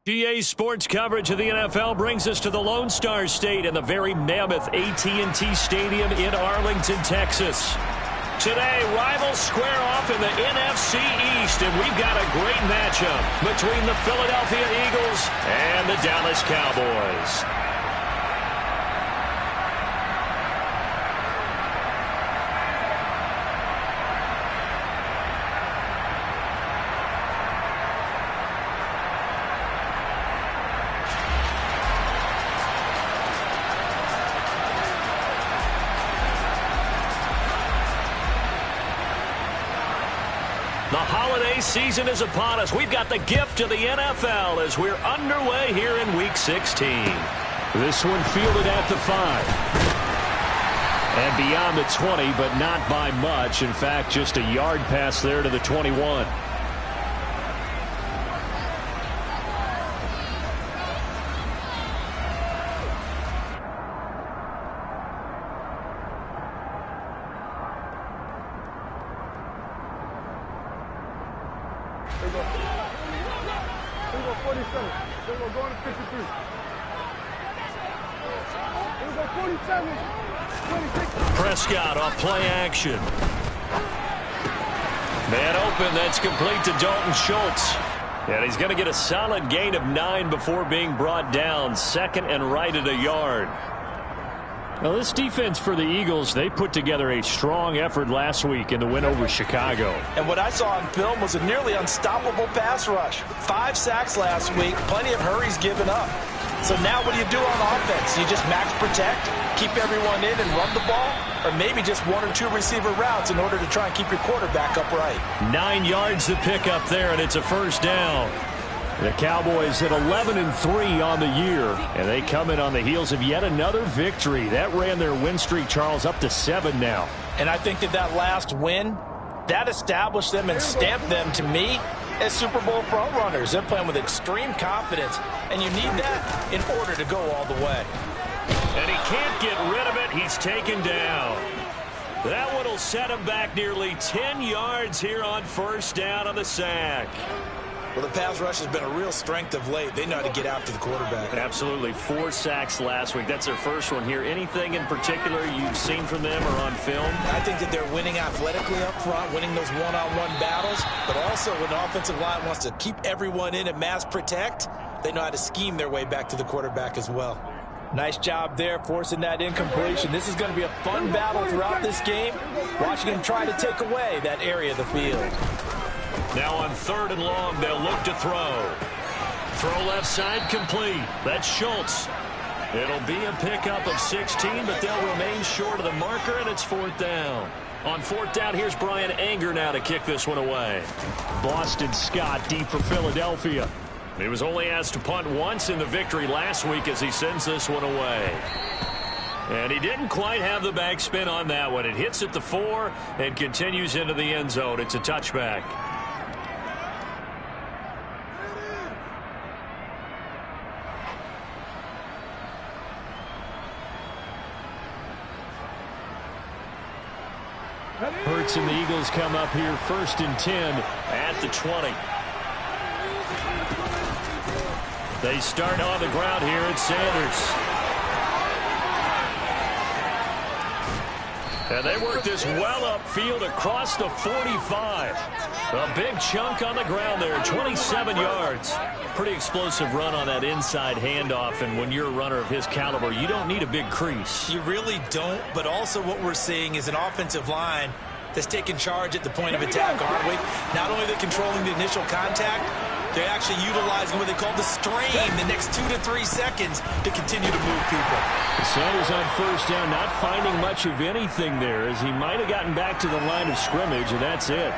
DA Sports coverage of the NFL brings us to the Lone Star State and the very mammoth AT&T Stadium in Arlington, Texas. Today, rivals square off in the NFC East, and we've got a great matchup between the Philadelphia Eagles and the Dallas Cowboys. The holiday season is upon us. We've got the gift of the NFL as we're underway here in Week 16. This one fielded at the 5. And beyond the 20, but not by much. In fact, just a yard pass there to the 21. Prescott off play action. Man open, that's complete to Dalton Schultz. And he's going to get a solid gain of 9 before being brought down. Second and right at a yard. Now this defense for the Eagles, they put together a strong effort last week in the win over Chicago. And what I saw on film was a nearly unstoppable pass rush. 5 sacks last week, plenty of hurries given up. So now what do you do on offense? You just max protect, keep everyone in and run the ball? Or maybe just 1 or 2 receiver routes in order to try and keep your quarterback upright. 9 yards to pick up there, and it's a first down. The Cowboys at 11-3 on the year, and they come in on the heels of yet another victory. That ran their win streak, Charles, up to 7 now. And I think that last win, that established them and stamped them, to me, as Super Bowl frontrunners. They're playing with extreme confidence, and you need that in order to go all the way. And he can't get rid of it. He's taken down. That one will set him back nearly 10 yards here on first down on the sack. Well, the pass rush has been a real strength of late. They know how to get after the quarterback. Absolutely. 4 sacks last week. That's their first one here. Anything in particular you've seen from them or on film? I think that they're winning athletically up front, winning those one-on-one battles, but also when the offensive line wants to keep everyone in and mass protect, they know how to scheme their way back to the quarterback as well. Nice job there, forcing that incompletion. This is going to be a fun battle throughout this game, watching him try to take away that area of the field. Now on 3rd and long, they'll look to throw. Throw left side complete. That's Schultz. It'll be a pickup of 16, but they'll remain short of the marker, and it's 4th down. On 4th down, here's Brian Anger now to kick this one away. Boston Scott deep for Philadelphia. He was only asked to punt once in the victory last week as he sends this one away. And he didn't quite have the backspin on that one. It hits at the 4 and continues into the end zone. It's a touchback. Hurts and the Eagles come up here 1st and 10 at the 20. They start on the ground here at Sanders. And they work this well upfield across the 45. A big chunk on the ground there, 27 yards. Pretty explosive run on that inside handoff, and when you're a runner of his caliber, you don't need a big crease. You really don't, but also what we're seeing is an offensive line that's taking charge at the point of attack, aren't we? Not only are they controlling the initial contact, they're actually utilizing what they call the strain the next 2 to 3 seconds to continue to move people. Sanders on 1st down, not finding much of anything there, as he might have gotten back to the line of scrimmage, and that's it.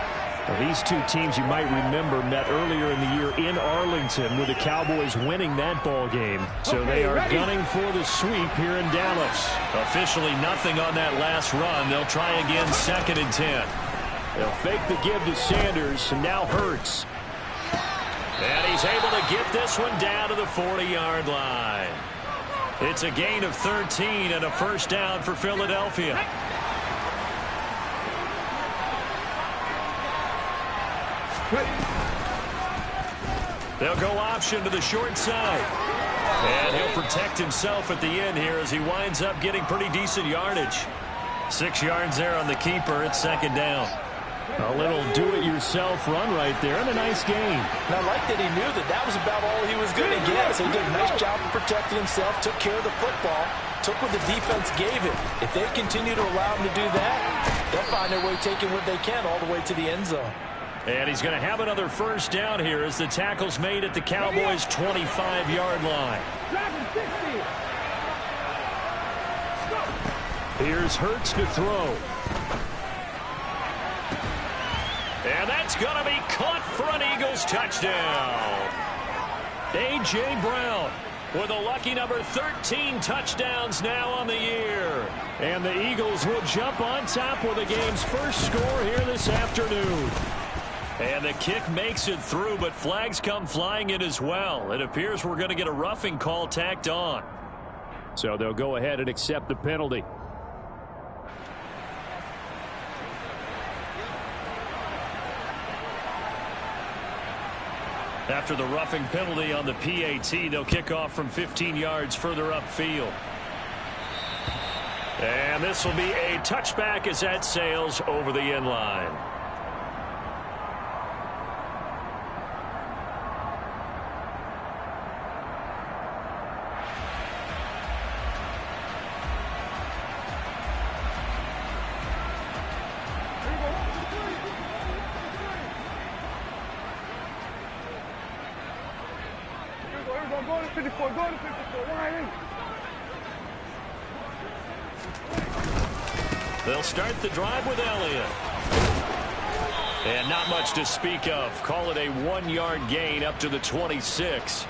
Well, these two teams, you might remember, met earlier in the year in Arlington with the Cowboys winning that ball game. So they are gunning for the sweep here in Dallas. Officially nothing on that last run. They'll try again 2nd and 10. They'll fake the give to Sanders, and now Hurts. And he's able to get this one down to the 40-yard line. It's a gain of 13 and a first down for Philadelphia. They'll go option to the short side. And he'll protect himself at the end here as he winds up getting pretty decent yardage. 6 yards there on the keeper. It's second down. A little do-it-yourself run right there, and a nice gain. And I like that he knew that that was about all he was going to get. So he did a nice job of protecting himself, took care of the football, took what the defense gave him. If they continue to allow him to do that, they'll find their way taking what they can all the way to the end zone. And he's going to have another first down here as the tackle's made at the Cowboys' 25-yard line. Here's Hurts to throw. And that's going to be caught for an Eagles touchdown. A.J. Brown with a lucky number 13 touchdowns now on the year. And the Eagles will jump on top with the game's first score here this afternoon. And the kick makes it through, but flags come flying in as well. It appears we're going to get a roughing call tacked on. So they'll go ahead and accept the penalty. After the roughing penalty on the PAT, they'll kick off from 15 yards further upfield. And this will be a touchback as that sails over the end line. They'll start the drive with Elliott. And not much to speak of. Call it a 1-yard gain up to the 26.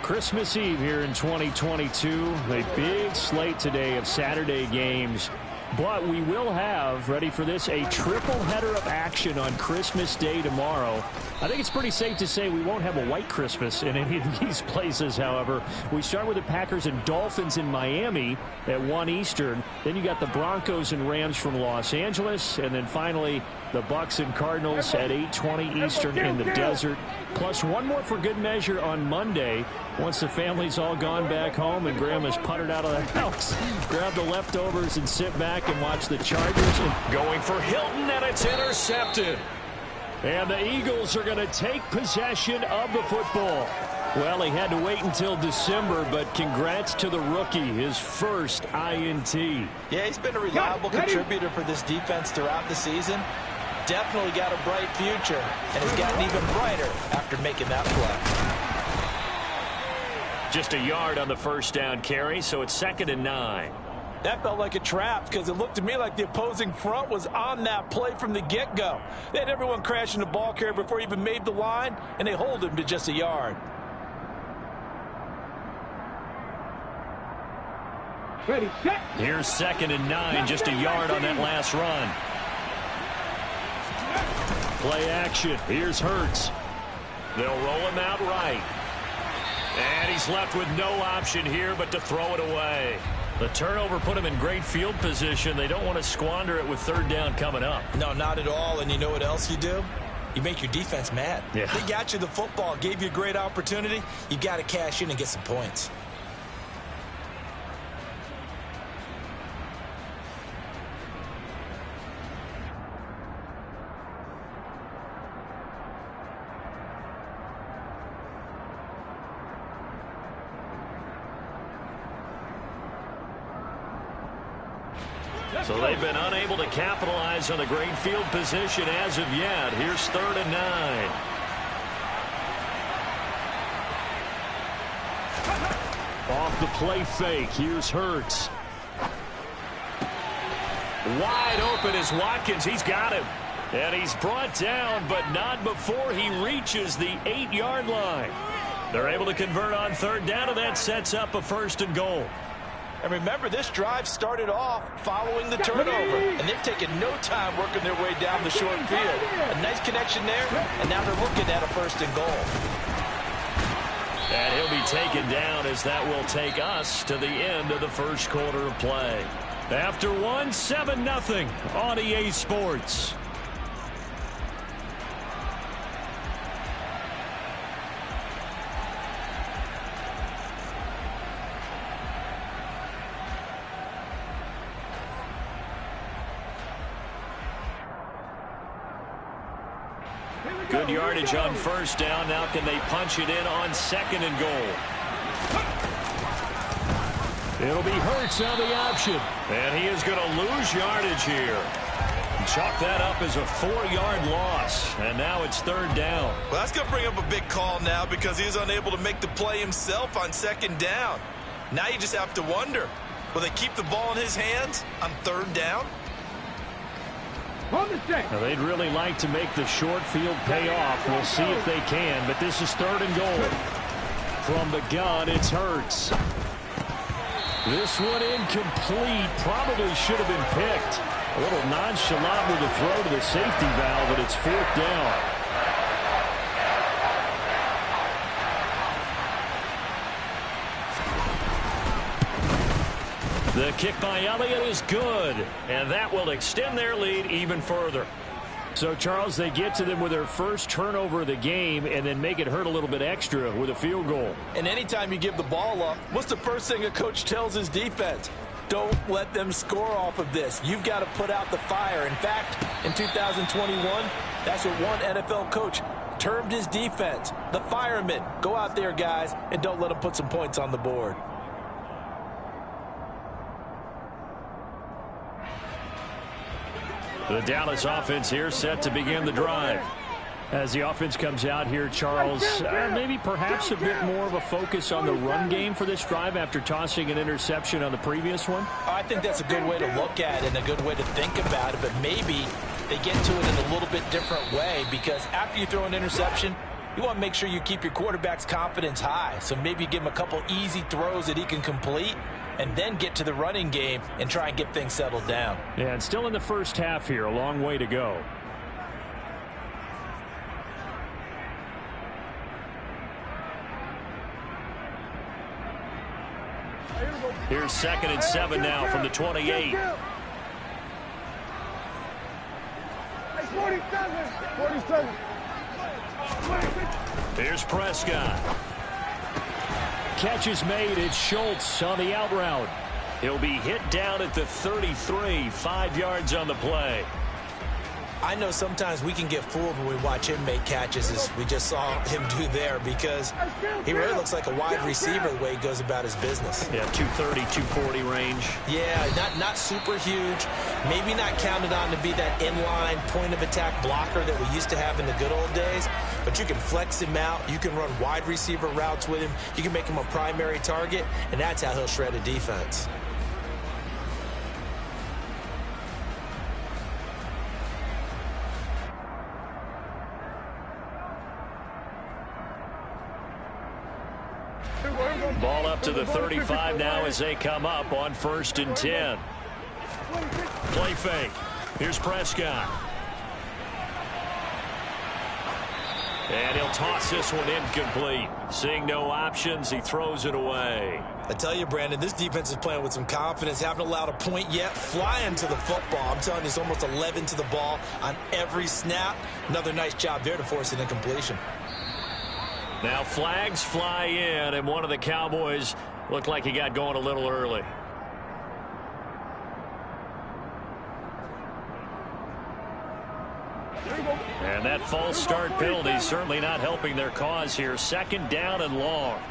Christmas Eve here in 2022. A big slate today of Saturday games. But we will have, ready for this, a triple header of action on Christmas Day tomorrow. I think it's pretty safe to say we won't have a white Christmas in any of these places, however. We start with the Packers and Dolphins in Miami at 1 Eastern. Then you got the Broncos and Rams from Los Angeles. And then finally, the Bucs and Cardinals at 8:20 Eastern in the desert. Plus one more for good measure on Monday. Once the family's all gone back home and Grandma's puttered out of the house, grab the leftovers and sit back and watch the Chargers. Going for Hilton, and it's intercepted. And the Eagles are going to take possession of the football. Well, he had to wait until December, but congrats to the rookie, his first INT. Yeah, he's been a reliable contributor for this defense throughout the season. Definitely got a bright future, and has gotten even brighter after making that play. Just a yard on the first down carry, so it's 2nd and 9. That felt like a trap because it looked to me like the opposing front was on that play from the get-go. They had everyone crashing the ball carrier before he even made the line, and they hold him to just a yard. Ready, set. Here's 2nd and 9, just a yard on that last run. Play action. Here's Hurts. They'll roll him out right. And he's left with no option here but to throw it away. The turnover put him in great field position. They don't want to squander it with 3rd down coming up. No, not at all. And you know what else you do? You make your defense mad. Yeah. They got you the football, gave you a great opportunity. You got to cash in and get some points. So they've been unable to capitalize on the great field position as of yet. Here's 3rd and 9. Off the play fake. Here's Hurts. Wide open is Watkins. He's got him. And he's brought down, but not before he reaches the 8-yard line. They're able to convert on 3rd down, and that sets up a 1st and goal. And remember, this drive started off following the turnover, and they've taken no time working their way down the short field. A nice connection there, and now they're looking at a 1st and goal. And he'll be taken down as that will take us to the end of the first quarter of play. After one, 7-0 on EA Sports. Good yardage on first down. Now can they punch it in on second and goal? It'll be Hurts on the option. And he is going to lose yardage here. Chalk that up as a 4-yard loss. And now it's third down. Well, that's going to bring up a big call now because he was unable to make the play himself on second down. Now you just have to wonder, will they keep the ball in his hands on third down? Now, they'd really like to make the short field pay off. We'll see if they can, but this is third and goal. From the gun, it's Hurts. This one incomplete. Probably should have been picked. A little nonchalant with the throw to the safety valve, but it's fourth down. The kick by Elliott is good, and that will extend their lead even further. So, Charles, they get to them with their first turnover of the game and then make it hurt a little bit extra with a field goal. And anytime you give the ball up, what's the first thing a coach tells his defense? Don't let them score off of this. You've got to put out the fire. In fact, in 2021, that's what one NFL coach termed his defense, the firemen. Go out there, guys, and don't let them put some points on the board. The Dallas offense here set to begin the drive. As the offense comes out here, Charles, maybe perhaps a bit more of a focus on the run game for this drive after tossing an interception on the previous one? I think that's a good way to look at it and a good way to think about it, but maybe they get to it in a little bit different way because after you throw an interception, you want to make sure you keep your quarterback's confidence high. So maybe give him a couple easy throws that he can complete and then get to the running game and try and get things settled down. Yeah, and still in the first half here, a long way to go. Here's 2nd and 7 now from the 28. 47. Here's Prescott. Catch is made. It's Schultz on the out route. He'll be hit down at the 33, 5 yards on the play. I know sometimes we can get fooled when we watch him make catches, as we just saw him do there, because he really looks like a wide receiver the way he goes about his business. Yeah, 230, 240 range. Yeah, not super huge. Maybe not counted on to be that inline point-of-attack blocker that we used to have in the good old days, but you can flex him out. You can run wide receiver routes with him. You can make him a primary target, and that's how he'll shred a defense. Ball up to the 35 now as they come up on 1st and 10. Play fake. Here's Prescott. And he'll toss this one incomplete. Seeing no options, he throws it away. I tell you, Brandon, this defense is playing with some confidence. Haven't allowed a point yet. Flying to the football. I'm telling you, it's almost 11 to the ball on every snap. Another nice job there to force an incompletion. Now flags fly in, and one of the Cowboys looked like he got going a little early. And that false start penalty certainly not helping their cause here. 2nd down and long.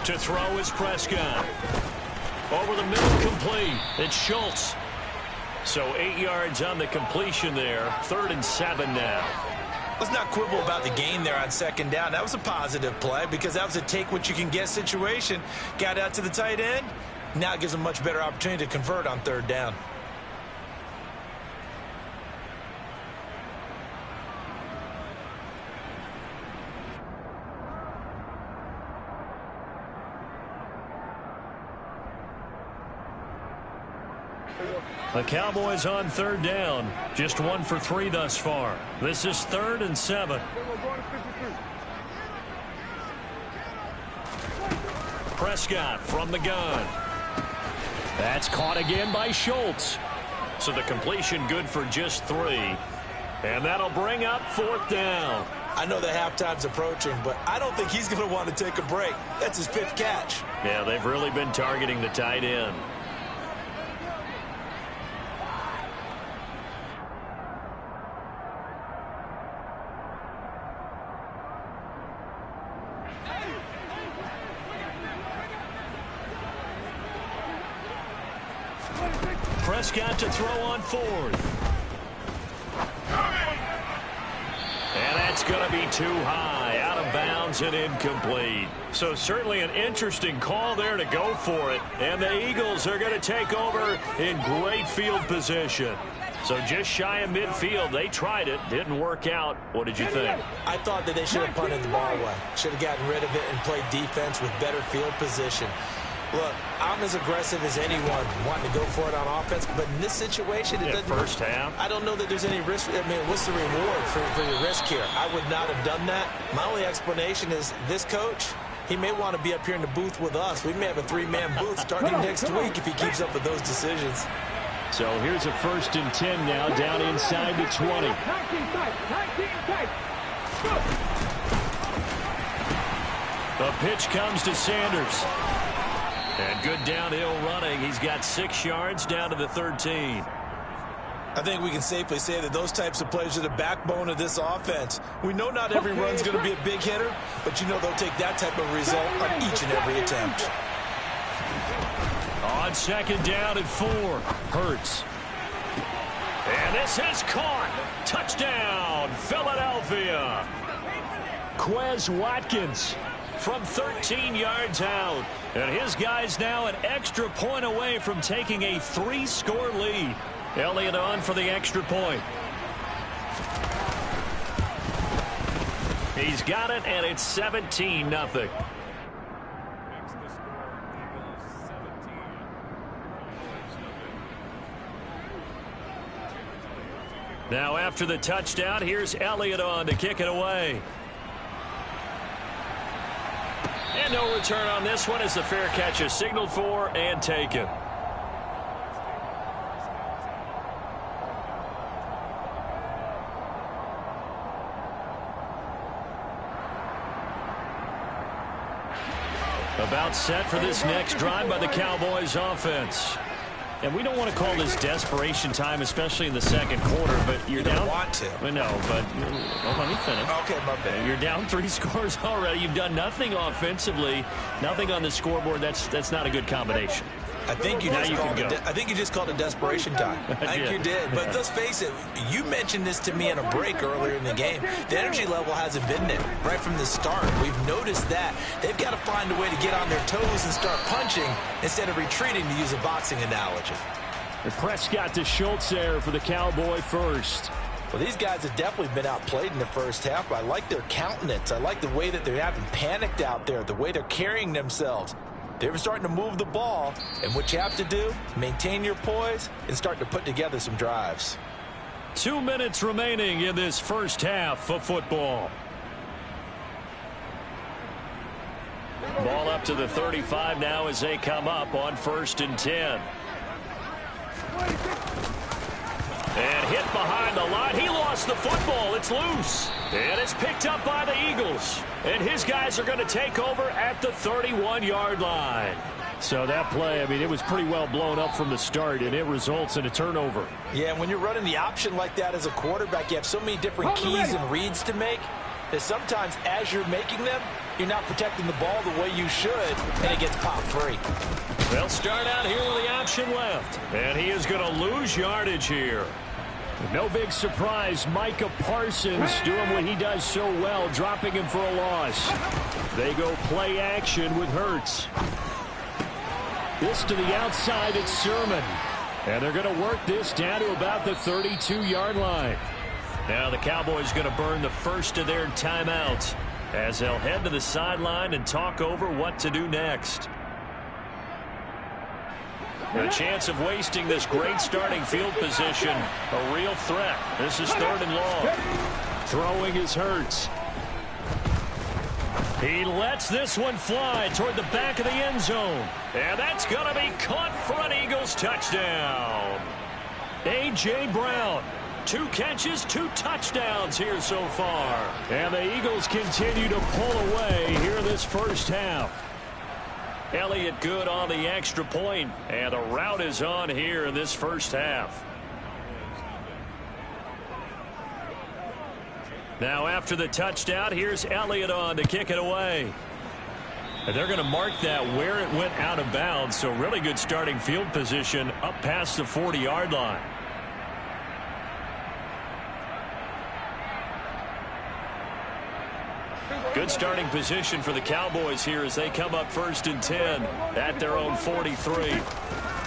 To throw is Prescott. Over the middle, complete. It's Schultz. So 8 yards on the completion there. 3rd and 7 now. Let's not quibble about the gain there on 2nd down. That was a positive play because that was a take-what-you-can-get situation. Got out to the tight end. Now it gives them a much better opportunity to convert on 3rd down. The Cowboys on 3rd down. Just 1 for 3 thus far. This is 3rd and 7. Prescott from the gun. That's caught again by Schultz. So the completion good for just 3. And that'll bring up 4th down. I know that halftime's approaching, but I don't think he's going to want to take a break. That's his 5th catch. Yeah, they've really been targeting the tight end. Prescott to throw on fourth. And that's going to be too high, out of bounds and incomplete. So certainly an interesting call there to go for it. And the Eagles are going to take over in great field position. So just shy of midfield. They tried it. Didn't work out. What did you think? I thought that they should have punted the ball away. Should have gotten rid of it and played defense with better field position. Look, I'm as aggressive as anyone wanting to go for it on offense, but in this situation, it doesn't. First half. I don't know that there's any risk. I mean, what's the reward for your risk here? I would not have done that. My only explanation is this coach, he may want to be up here in the booth with us. We may have a three-man booth starting next week if he keeps up with those decisions. So here's a 1st and 10 now, down inside the 20. The pitch comes to Sanders. And good downhill running. He's got 6 yards down to the 13. I think we can safely say that those types of plays are the backbone of this offense. We know not every run's going to be a big hitter, but you know they'll take that type of result on each and every attempt. On 2nd down and 4, Hurts. And this is caught. Touchdown, Philadelphia. Quez Watkins from 13 yards out. And his guy's now an extra point away from taking a 3-score lead. Elliott on for the extra point. He's got it, and it's 17-0. Now after the touchdown, here's Elliott on to kick it away. And no return on this one as the fair catch is signaled for and taken. About set for this next drive by the Cowboys offense. And we don't want to call this desperation time, especially in the second quarter, but you're down. You don't want to. No, but well, let me finish. Okay, my bad. You're down 3 scores already. You've done nothing offensively, nothing on the scoreboard. That's not a good combination. I think you just called it desperation time. I think you did. But let's face it, you mentioned this to me in a break earlier in the game. The energy level hasn't been there right from the start. We've noticed that. They've got to find a way to get on their toes and start punching instead of retreating, to use a boxing analogy. The Prescott to Schultz there for the Cowboy first. Well, these guys have definitely been outplayed in the first half, but I like their countenance. I like the way that they haven't panicked out there, the way they're carrying themselves. They're starting to move the ball, and what you have to do, maintain your poise and start to put together some drives. 2 minutes remaining in this first half of football. Ball up to the 35 now as they come up on 1st and 10. And hit behind the line. He lost the football. It's loose. And it's picked up by the Eagles. And his guys are going to take over at the 31-yard line. So that play, I mean, it was pretty well blown up from the start, and it results in a turnover. Yeah, when you're running the option like that as a quarterback, you have so many different keys and reads to make that sometimes as you're making them, you're not protecting the ball the way you should, and it gets popped free. They'll start out here with the option left. And he is going to lose yardage here. No big surprise, Micah Parsons doing what he does so well, dropping him for a loss. They go play action with Hurts. This to the outside, it's Sermon. And they're going to work this down to about the 32-yard line. Now the Cowboys going to burn the first of their timeouts as they'll head to the sideline and talk over what to do next. A chance of wasting this great starting field position. A real threat. This is 3rd and long. Throwing is Hurts. He lets this one fly toward the back of the end zone. And that's going to be caught for an Eagles touchdown. A.J. Brown. 2 catches, 2 touchdowns here so far. And the Eagles continue to pull away here in this first half. Elliott good on the extra point, and the route is on here in this first half. Now after the touchdown, here's Elliott on to kick it away. And they're going to mark that where it went out of bounds. So really good starting field position up past the 40-yard line. Good starting position for the Cowboys here as they come up 1st and 10 at their own 43.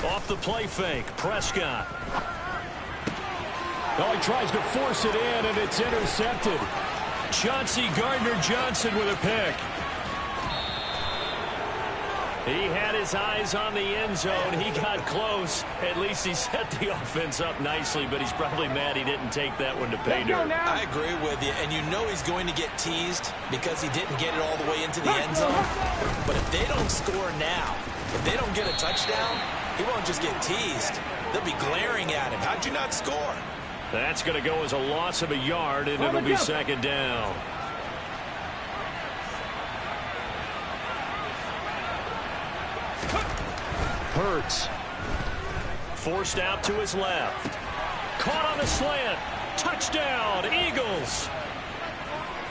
Off the play fake, Prescott. Oh, he tries to force it in, and it's intercepted. Chauncey Gardner-Johnson with a pick. He had his eyes on the end zone. He got close. At least he set the offense up nicely, but he's probably mad he didn't take that one to pay dirt. I agree with you, and you know he's going to get teased because he didn't get it all the way into the end zone. But if they don't score now, if they don't get a touchdown, he won't just get teased. They'll be glaring at him. How'd you not score? That's going to go as a loss of a yard, and it'll be 2nd down. Hurts. Forced out to his left. Caught on the slant. Touchdown, Eagles.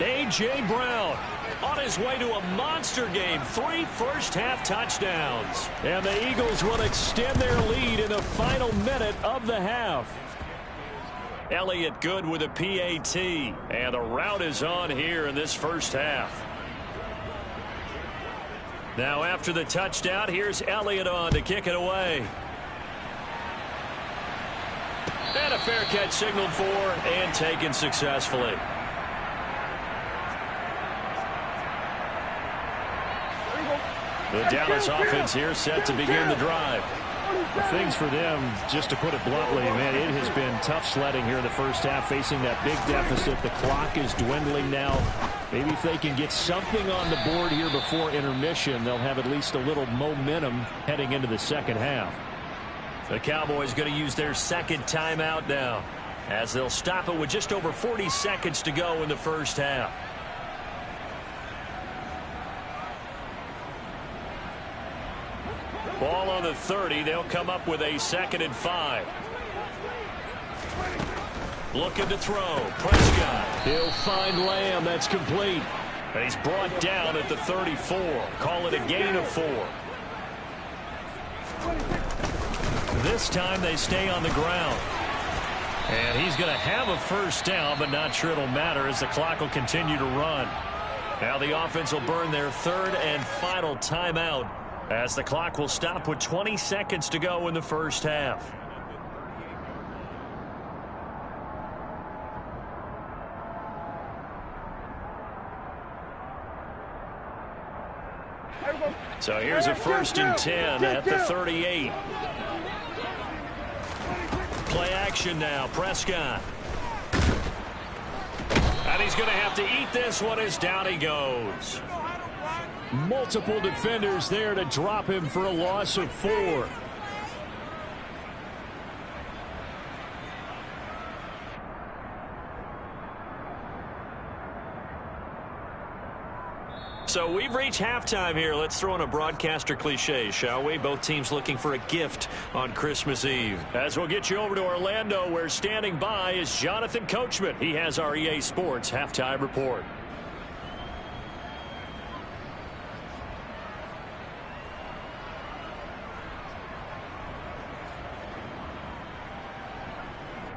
A.J. Brown on his way to a monster game. 3 first-half touchdowns. And the Eagles will extend their lead in the final minute of the half. Elliott good with a PAT. And the route is on here in this first half. Now after the touchdown, here's Elliott on to kick it away. And a fair catch signaled for and taken successfully. The Dallas offense here set to begin the drive. Things for them, just to put it bluntly, man, it has been tough sledding here in the first half, facing that big deficit. The clock is dwindling now. Maybe if they can get something on the board here before intermission, they'll have at least a little momentum heading into the second half. The Cowboys going to use their second timeout now, as they'll stop it with just over 40 seconds to go in the first half. Ball on the 30. They'll come up with a 2nd and 5. Looking to throw. Prescott. He'll find Lamb. That's complete. And he's brought down at the 34. Call it a gain of 4. This time they stay on the ground. And he's going to have a first down, but not sure it'll matter as the clock will continue to run. Now the offense will burn their 3rd and final timeout, as the clock will stop with 20 seconds to go in the first half. So here's a 1st and 10 at the 38. Play action now, Prescott. And he's going to have to eat this one as down he goes. Multiple defenders there to drop him for a loss of 4. So we've reached halftime here. Let's throw in a broadcaster cliche, shall we? Both teams looking for a gift on Christmas Eve. As we'll get you over to Orlando, where standing by is Jonathan Coachman. He has our EA Sports halftime report.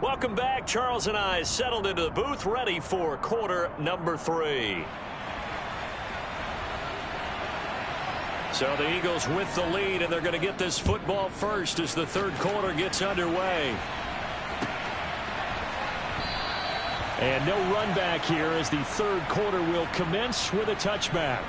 Welcome back. Charles and I settled into the booth, ready for quarter number 3. So the Eagles with the lead, and they're going to get this football first as the 3rd quarter gets underway. And no run back here as the 3rd quarter will commence with a touchback.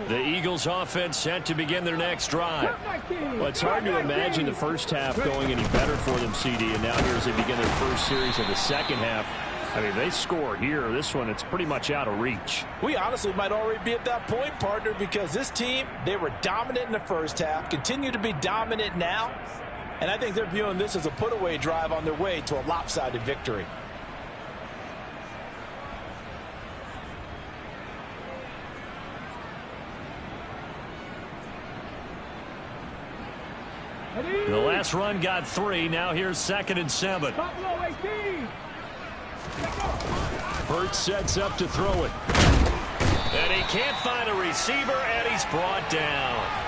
The Eagles offense set to begin their next drive. Well, it's hard to imagine the first half going any better for them, CD, and now here as they begin their first series of the second half. I mean, they score here. This one, it's pretty much out of reach. We honestly might already be at that point, partner, because this team, they were dominant in the first half, continue to be dominant now, and I think they're viewing this as a put-away drive on their way to a lopsided victory. The last run got 3. Now here's 2nd and 7. Hurts sets up to throw it. And he can't find a receiver, and he's brought down.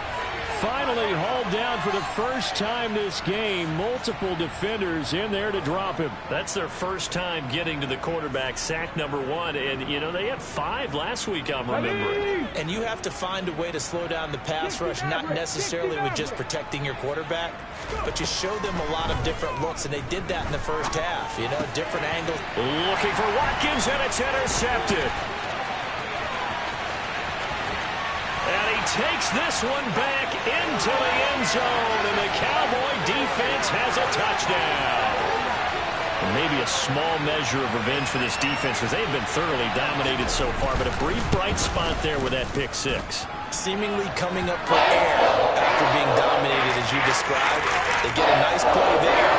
Finally hauled down for the first time this game. Multiple defenders in there to drop him. That's their first time getting to the quarterback, sack number 1. And, you know, they had 5 last week, I'm remembering. And you have to find a way to slow down the pass rush, not necessarily with just protecting your quarterback, but you show them a lot of different looks, and they did that in the first half. You know, different angles. Looking for Watkins, and it's intercepted. And he takes this one back into the end zone, and the Cowboy defense has a touchdown. And maybe a small measure of revenge for this defense because they've been thoroughly dominated so far, but a brief bright spot there with that pick 6. Seemingly coming up for air after being dominated as you described. They get a nice play there.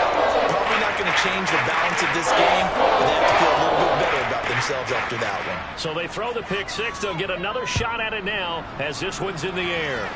Probably not going to change the balance of this game, but they have to feel a little bit better about themselves after that one. So they throw the pick 6. They'll get another shot at it now as this one's in the air.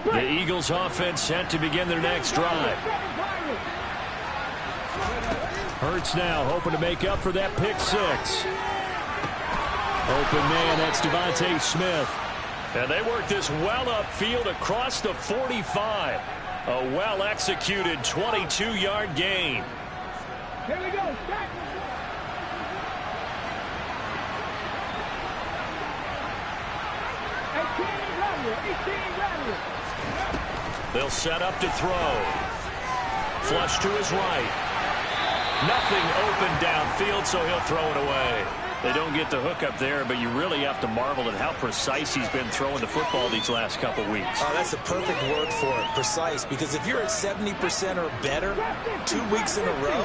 The Eagles offense set to begin their next drive. Hurts now hoping to make up for that pick 6. Open man, that's Devontae Smith. And they work this well upfield across the 45. A well-executed 22-yard gain. Here we go. They'll set up to throw. Flush to his right. Nothing open downfield, so he'll throw it away. They don't get the hook up there, but you really have to marvel at how precise he's been throwing the football these last couple weeks. Oh, that's a perfect word for it, precise, because if you're at 70% or better 2 weeks in a row,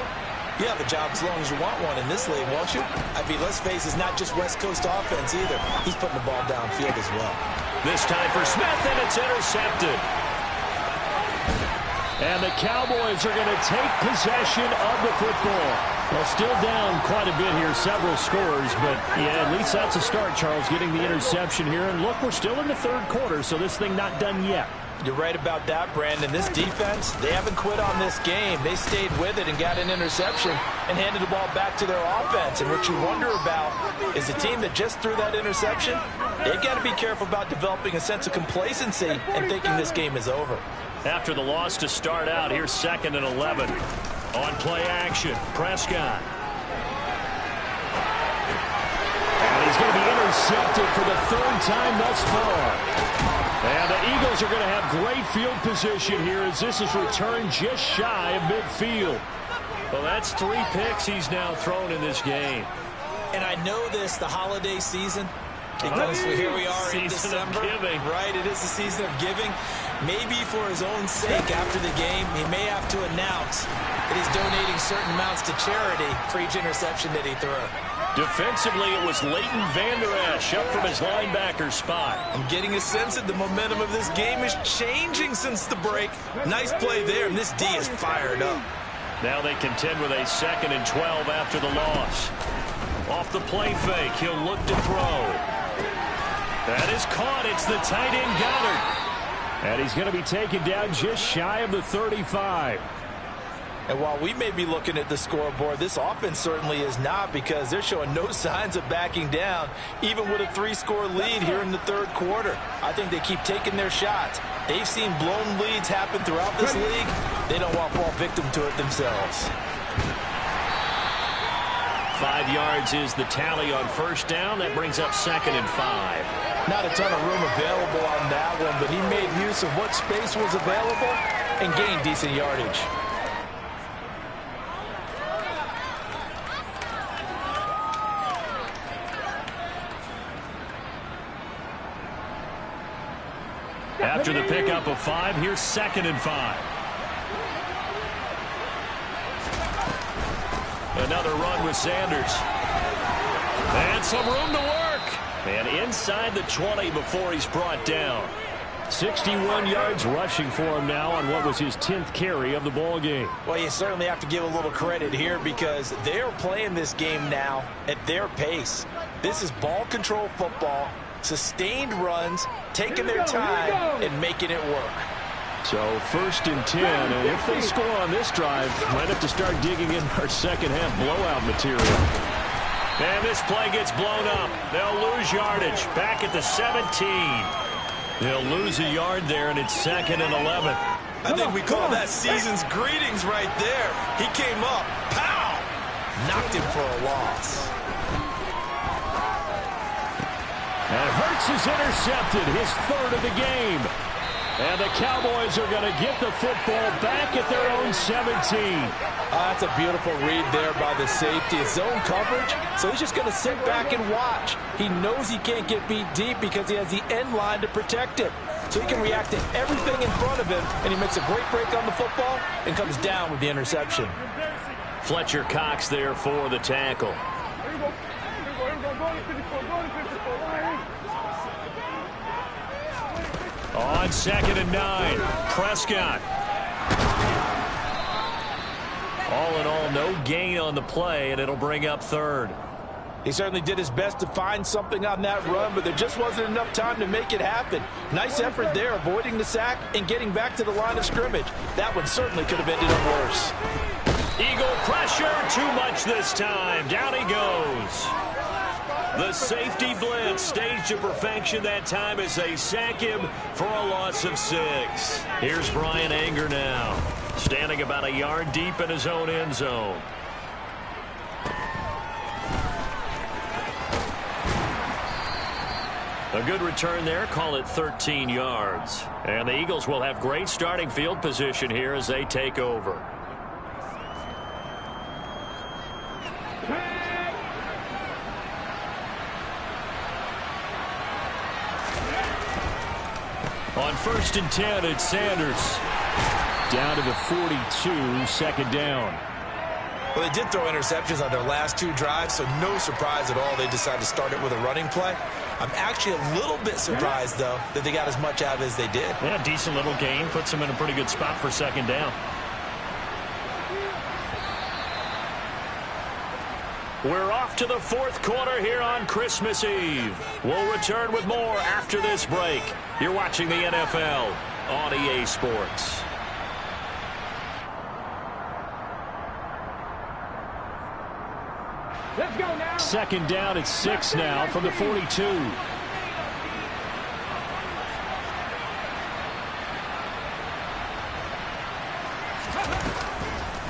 you have a job as long as you want one in this league, won't you? I mean, let's face it, it's not just West Coast offense either. He's putting the ball downfield as well. This time for Smith, and it's intercepted. And the Cowboys are going to take possession of the football. Well, still down quite a bit here, several scores, but yeah, at least that's a start, Charles, getting the interception here. And look, we're still in the third quarter, so this thing not done yet. You're right about that, Brandon. This defense, they haven't quit on this game. They stayed with it and got an interception and handed the ball back to their offense. And what you wonder about is the team that just threw that interception, they've got to be careful about developing a sense of complacency and thinking this game is over. After the loss to start out, here's 2nd and 11. On play action, Prescott. And he's going to be intercepted for the 3rd time thus far. And the Eagles are going to have great field position here as this is returned just shy of midfield. Well, that's 3 picks he's now thrown in this game. And I know this, the holiday season, because here we are in December. Giving. Right, it is the season of giving. Maybe for his own sake after the game, he may have to announce that he's donating certain amounts to charity for each interception that he threw. Defensively, it was Leighton Vander Esch up from his linebacker spot. I'm getting a sense that the momentum of this game is changing since the break. Nice play there, and this D is fired up. Now they contend with a 2nd and 12 after the loss. Off the play fake, he'll look to throw. That is caught. It's the tight end Goddard. And he's going to be taken down just shy of the 35. And while we may be looking at the scoreboard, this offense certainly is not, because they're showing no signs of backing down, even with a 3-score lead here in the 3rd quarter. I think they keep taking their shots. They've seen blown leads happen throughout this league. They don't want to fall victim to it themselves. 5 yards is the tally on 1st down. That brings up 2nd and 5. Not a ton of room available on that one, but he made use of what space was available and gained decent yardage. After the pickup of 5, here's 2nd and 5. Another run with Sanders. And some room to work. And inside the 20 before he's brought down. 61 yards rushing for him now on what was his 10th carry of the ball game. Well, you certainly have to give a little credit here because they're playing this game now at their pace. This is ball control football, sustained runs, taking their time and making it work. So 1st and 10, and if they score on this drive, might have to start digging in our second half blowout material. And this play gets blown up. They'll lose yardage back at the 17. They'll lose a yard there, and it's 2nd and 11. I think we call that season's greetings right there. He came up, pow, knocked him for a loss. And Hurts is intercepted, his 3rd of the game. And the Cowboys are going to get the football back at their own 17. That's a beautiful read there by the safety. It's zone coverage, so he's just going to sit back and watch. He knows he can't get beat deep because he has the end line to protect it. So he can react to everything in front of him, and he makes a great break on the football and comes down with the interception. Fletcher Cox there for the tackle. On 2nd and 9, Prescott. All in all, no gain on the play, and it'll bring up 3rd. He certainly did his best to find something on that run, but there just wasn't enough time to make it happen. Nice effort there, avoiding the sack and getting back to the line of scrimmage. That one certainly could have ended up worse. Eagle pressure, too much this time. Down he goes. The safety blitz staged to perfection that time as they sack him for a loss of 6. Here's Brian Anger now, standing about a yard deep in his own end zone. A good return there, call it 13 yards. And the Eagles will have great starting field position here as they take over. On 1st and 10, it's Sanders. Down to the 42, 2nd down. Well, they did throw interceptions on their last 2 drives, so no surprise at all they decided to start it with a running play. I'm actually a little bit surprised, though, that they got as much out of it as they did. Yeah, decent little gain. Puts them in a pretty good spot for 2nd down. We're off to the 4th quarter here on Christmas Eve. We'll return with more after this break. You're watching the NFL on EA Sports. Let's go now. 2nd down at 6 now from the 42.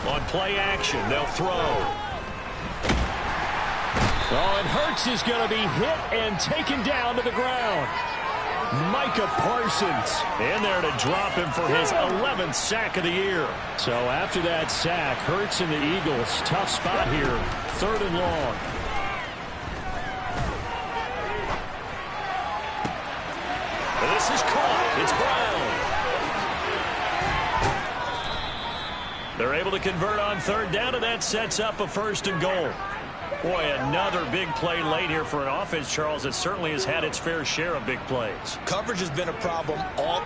On play action, they'll throw. Oh, and Hurts is going to be hit and taken down to the ground. Micah Parsons in there to drop him for his 11th sack of the year. So after that sack, Hurts and the Eagles, tough spot here, 3rd and long. And this is caught. It's Brown. They're able to convert on 3rd down, and that sets up a 1st and goal. Boy, another big play late here for an offense, Charles, that certainly has had its fair share of big plays. Coverage has been a problem all